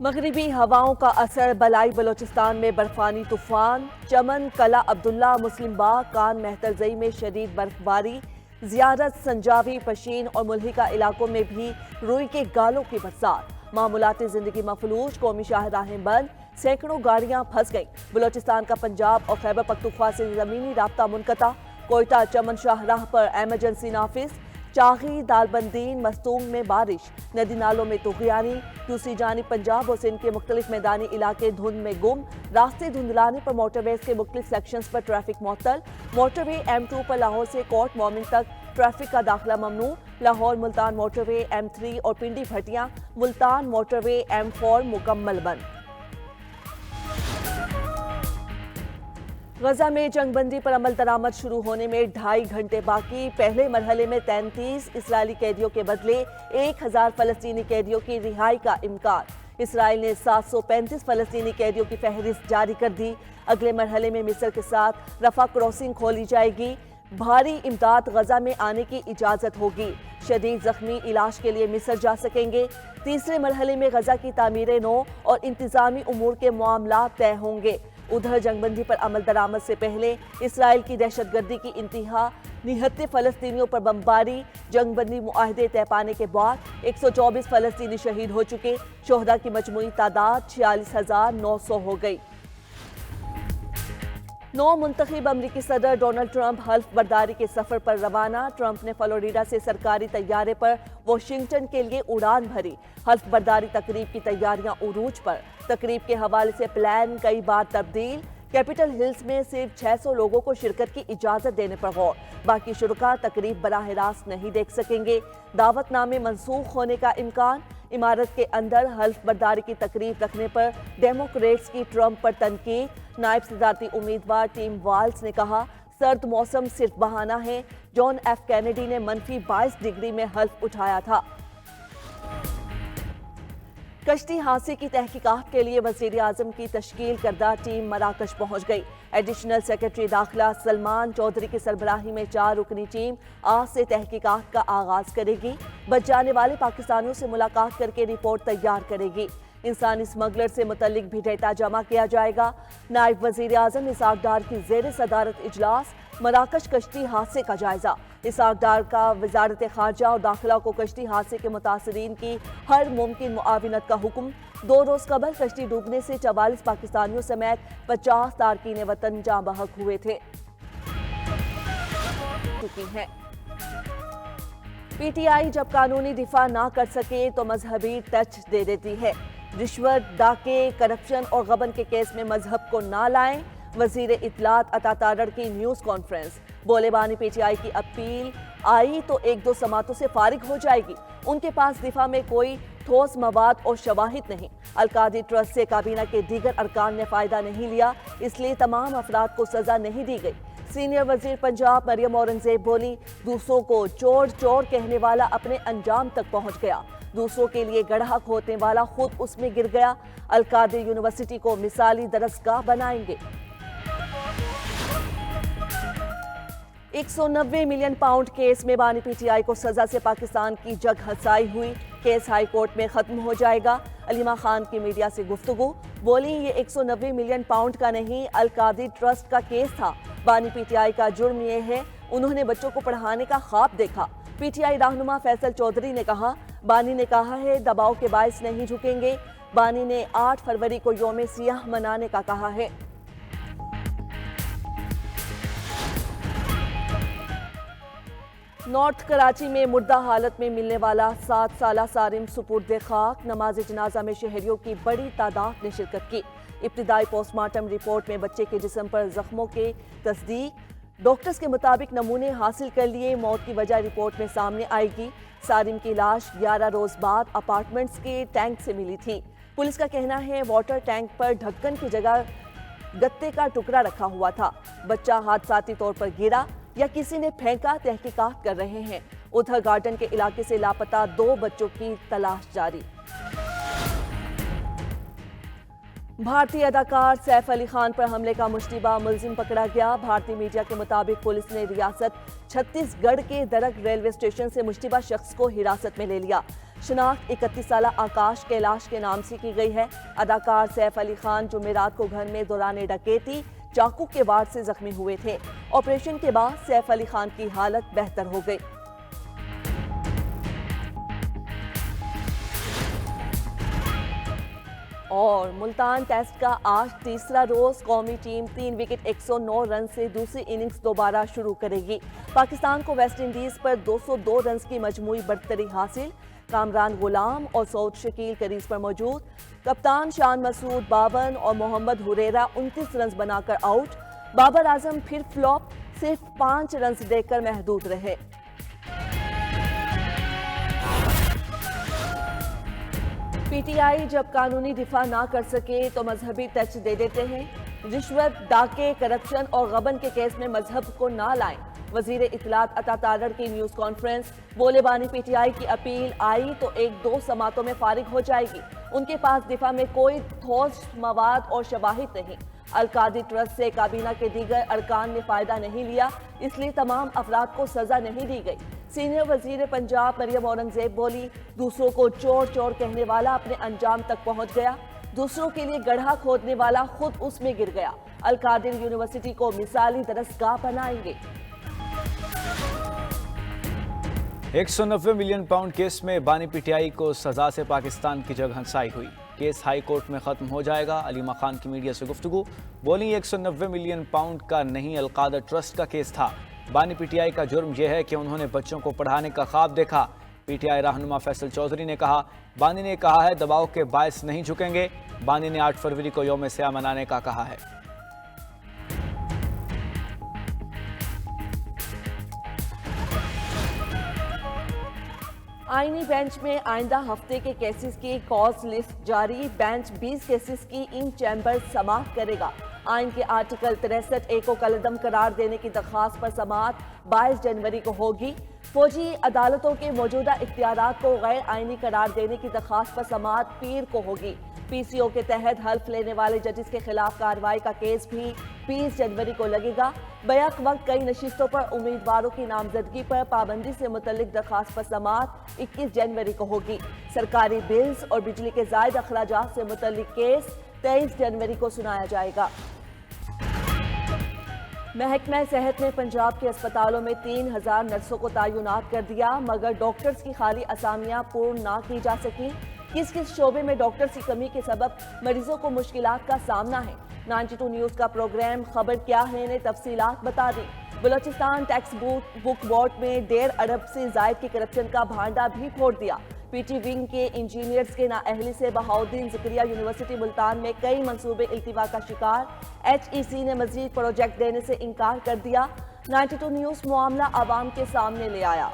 मगरिबी हवाओं का असर बलाई बलोचिस्तान में बर्फानी तूफान, चमन, कला अब्दुल्ला, मुस्लिम बाग, कान मेहतरजई में शदीद बर्फबारी, जियारत, संजावी, पशीन और मुल्हिका इलाकों में भी रुई के गालों की बरसात। मामूलाती जिंदगी मफलूज, कौमी शाहराहें बंद, सैकड़ों गाड़ियां फंस गईं। बलोचिस्तान का पंजाब और खैबर पख्तूनख्वा से जमीनी राब्ता मुनक़ता। कोयटा चमन शाहराह पर एमरजेंसी नाफिज। चाही, दालबंदीन, मस्तूंग में बारिश, नदी नालों में तुग़यानी। दूसरी जानिब पंजाब और सिंध के मुख्तलिफ मैदानी इलाके धुंध में गुम। रास्ते धुंधलाने पर मोटरवेज के मुख्तलिफ सेक्शंस पर ट्रैफिक मुअत्तल। मोटरवे M2 पर लाहौर से कोट मोमिन तक ट्रैफिक का दाखिला ममनू। लाहौर मुल्तान मोटरवे M3 और पिंडी भटियां मुल्तान मोटरवे M4 मुकम्मल बंद। गजा में जंगबंदी पर अमल दरामद शुरू होने में 2.5 घंटे बाकी। पहले मरहले में 33 इसराइली कैदियों के बदले 1000 फलस्तीनी कैदियों की रिहाई का इम्कान। इसराइल ने 735 फलस्तीनी कैदियों की फहरिस्त जारी कर दी। अगले मरहले में मिस्र के साथ रफा क्रॉसिंग खोली जाएगी। भारी इमदाद गजा में आने की इजाजत होगी। शदीद जख्मी इलाज के लिए मिस्र जा सकेंगे। तीसरे मरहले में गजा की तामीर नौ और इंतजामी उमूर के मामला तय होंगे। उधर जंगबंदी पर अमल दरामद से पहले इसराइल की दहशतगर्दी की इंतहा, निहत्ते फलस्तीनियों पर बमबारी। जंगबंदी मुआहदे तय पाने के बाद 124 फलस्तीनी शहीद हो चुके। शोहदा की मजमूई तादाद 46,900 हो गई। नौ मुंतखब अमरीकी सदर डोनाल्ड ट्रंप हल्फ बर्दारी के सफर पर रवाना। ट्रंप ने फ्लोरिडा से सरकारी तैयारे पर वाशिंगटन के लिए उड़ान भरी। हल्फ बर्दारी तकरीब की तैयारियां उरूज पर। तकरीब के हवाले से प्लान कई बार तब्दील। कैपिटल हिल्स में सिर्फ 600 लोगों को शिरकत की इजाजत देने पर गौर। बाकी शुरका तकरीब बराह रास्त नहीं देख सकेंगे। दावतनामे मंसूख होने का इम्कान। इमारत के अंदर हल्फ बर्दारी की तकरीब रखने पर डेमोक्रेट्स की ट्रंप पर तनकीद। नायब सदारती उम्मीदवार टिम वाल्ज ने कहा, सर्द मौसम सिर्फ बहाना है। जॉन एफ कैनेडी ने -22 डिग्री में हल्फ उठाया था। कश्ती हादसे की तहकीकात के लिए वज़ीर आज़म की तश्कील करदा टीम मराकश पहुंच गई। एडिशनल सेक्रेटरी दाखिला सलमान चौधरी की सरबराही में 4 रुकनी टीम आज से तहकीकात का आगाज करेगी। बच जाने वाले पाकिस्तानियों से मुलाकात करके रिपोर्ट तैयार करेगी। इंसानी स्मगलर से मुतल्लिक भी डेटा जमा किया जाएगा। नायब वज़ीर आज़म इसाक डार की ज़ेर सदारत इजलास। मराकश कश्ती हादसे का जायजा। इसाक डार का वजारत खारजा और दाखिला को कश्ती हादसे के मुतासरीन की हर मुमकिन मुआविनत का हुक्म। 2 रोज कबल कश्ती डूबने से 44 पाकिस्तानियों समेत 50 तारकीन वतन जाँ बहक हुए थे। PTI जब कानूनी दिफा ना कर सके तो मजहबी टच दे देती है। रिश्वत, डाके, करप्शन और गबन के केस में मजहब को ना लाएं। वजीर इत्तलात अता तारड़ की न्यूज़ कॉन्फ्रेंस। बोले बानी PTI की अपील आई तो 1-2 समातों से फारिग हो जाएगी। उनके पास दिफा में कोई ठोस मवाद और शवाहिद नहीं। अलकादी ट्रस्ट से काबीना के दीगर अरकान ने फायदा नहीं लिया, इसलिए तमाम अफराद को सजा नहीं दी गई। सीनियर वजीर पंजाब मरियम औरंगजेब बोली, दूसरों को चोर चोर कहने वाला अपने अंजाम तक पहुंच गया। दूसरों के लिए गढ़ा खोदने वाला खुद उसमें गिर गया। अलकादी यूनिवर्सिटी को मिसाली दरसगाह बनाएंगे। 190 मिलियन पाउंड केस में बानी PTI को सजा से पाकिस्तान की जग हंसाई हुई। केस हाई कोर्ट में खत्म हो जाएगा। अलीमा खान की मीडिया से गुफ्तगू। बोली, ये 190 मिलियन पाउंड का नहीं, अलकादी ट्रस्ट का केस था। बानी PTI का जुर्म ये है, उन्होंने बच्चों को पढ़ाने का ख्वाब देखा। PTI रहनुमा फैसल चौधरी ने कहा, बानी ने कहा है दबाव के बायस नहीं झुकेंगे। बानी ने 8 फरवरी को यौम सियाह मनाने का कहा है। नॉर्थ कराची में मुर्दा हालत में मिलने वाला 7 साला सारिम सुपुर्द खाक। नमाज जनाजा में शहरियों की बड़ी तादाद ने शिरकत की। इब्तिदाई पोस्टमार्टम रिपोर्ट में बच्चे के जिस्म पर जख्मों के तस्दीक। डॉक्टर्स के मुताबिक नमूने हासिल कर लिए। मौत की वजह रिपोर्ट में सामने आएगी। सारिम की लाश 11 रोज बाद अपार्टमेंट्स के टैंक से मिली थी। पुलिस का कहना है वाटर टैंक पर ढक्कन की जगह गत्ते का टुकड़ा रखा हुआ था। बच्चा हादसाती तौर पर गिरा या किसी ने फेंका, तहकीकात कर रहे हैं। उधर गार्डन के इलाके से लापता 2 बच्चों की तलाश जारी। بھارتی اداکار سیف علی خان پر حملے کا مشتبہ ملزم پکڑا گیا۔ بھارتی میڈیا کے مطابق پولیس نے ریاست چھتیس گڑھ کے درگ ریلوے اسٹیشن سے مشتبہ شخص کو حراست میں لے لیا۔ شناخت 31 سالہ آکاش کیلاش کے نام سے کی گئی ہے۔ اداکار سیف علی خان جمعرات کو گھر میں دوران ڈکیتی چاقو کے وار سے زخمی ہوئے تھے۔ آپریشن کے بعد سیف علی خان کی حالت بہتر ہو گئی۔ اور ملتان ٹیسٹ کا آج تیسرا روز قومی ٹیم 3 وکٹ 109 رن سے دوسری اننگز دوبارہ شروع کرے گی۔ پاکستان کو ویسٹ انڈیز پر 202 رنز کی مجموعی برتری حاصل۔ کامران غلام اور سعود شکیل کریز پر موجود۔ کپتان شان مسعود 52 اور محمد حریرہ 29 رنز بنا کر آؤٹ۔ بابر اعظم پھر فلاپ، صرف 5 رنز دے کر محدود رہے۔ پی ٹی آئی جب قانونی دفاع نہ کر سکے تو مذہبی ٹچ دے دیتے ہیں۔ رشوت، ڈاکے، کرپشن اور غبن کے کیس میں مذہب کو نہ لائیں۔ وزیر اطلاعات عطا تارڑ کی نیوز کانفرنس۔ بولے بانی پی ٹی آئی کی اپیل آئی تو 1-2 سماعتوں میں فارغ ہو جائے گی۔ ان کے پاس دفاع میں کوئی ٹھوس مواد اور شواہد نہیں۔ القادری ٹرسٹ سے کابینہ کے دیگر ارکان نے فائدہ نہیں لیا، اس لیے تمام افراد کو سزا نہیں دی گئی۔ سینئر وزیر پنجاب مریم اورنگزیب بولی، دوسروں کو چور چور کہنے والا اپنے انجام تک پہنچ گیا، دوسروں کے لیے گڑھا کھودنے والا خود اس میں گر گیا۔ القادری یونیورسٹی کو مثالی درسگاہ بنائیں گے۔ 190 ملین پاؤنڈ کیس میں بانی پی ٹی آئی کو سزا سے پاکستان کی جگ ہنسائی ہوئی۔ کیس ہائی کورٹ میں ختم ہو جائے گا۔ علیمہ خان کی میڈیا سے گفتگو۔ بولی 190 ملین پاؤنڈ کا نہیں القادر ٹرسٹ کا کیس تھا۔ بانی پی ٹی آئی کا جرم یہ ہے کہ انہوں نے بچوں کو پڑھانے کا خواب دیکھا۔ پی ٹی آئی رہنما فیصل چودھری نے کہا، بانی نے کہا ہے دباؤ کے باعث نہیں جھکیں گے۔ بانی نے 8 فروری کو یوم سیاہ منانے کا کہا ہے۔ آئینی بینچ میں آئندہ ہفتے کے کیسز کی کاز لسٹ جاری۔ بینچ 20 کیسز کی ان چیمبر سماعت کرے گا۔ آئین کے آرٹیکل 63A کو کالعدم قرار دینے کی درخواست پر سماعت 22 جنوری کو ہوگی۔ فوجی عدالتوں کے موجودہ اختیارات کو غیر آئینی قرار دینے کی درخواست پر سماعت پیر کو ہوگی۔ پی سی او کے تحت حلف لینے والے ججز کے خلاف کارروائی کا کیس بھی 20 جنوری کو لگے گا۔ بیک وقت کئی نشستوں پر امیدواروں کی نامزدگی پر پابندی سے متعلق درخواست پر سماعت 21 جنوری کو ہوگی۔ سرکاری بلز اور بجلی کے زائد اخراجات سے متعلق کیس 23 جنوری کو سنایا جائے گا۔ محکمہ صحت نے پنجاب کے اسپتالوں میں 3000 نرسوں کو تعینات کر دیا، مگر ڈاکٹرز کی خالی اسامیاں پُر نہ کی جا سکیں۔ کس کس شعبے میں ڈاکٹرز کی کمی کے سبب مریضوں کو مشکلات کا سامنا ہے؟ 92 نیوز کا پروگرام خبر کیا ہے نے تفصیلات بتا دی۔ بلوچستان ٹیکس بک بورڈ میں 1.5 ارب سے زائد کی کرپشن کا بھانڈا بھی پھوڑ دیا۔ پی ٹی ونگ کے انجینئرز کے نااہلی سے بہاؤالدین ذکریہ یونیورسٹی ملتان میں کئی منصوبے التوا کا شکار۔ ایچ ای سی نے مزید پروجیکٹ دینے سے انکار کر دیا۔ 92 نیوز معاملہ عوام کے سامنے لے آیا۔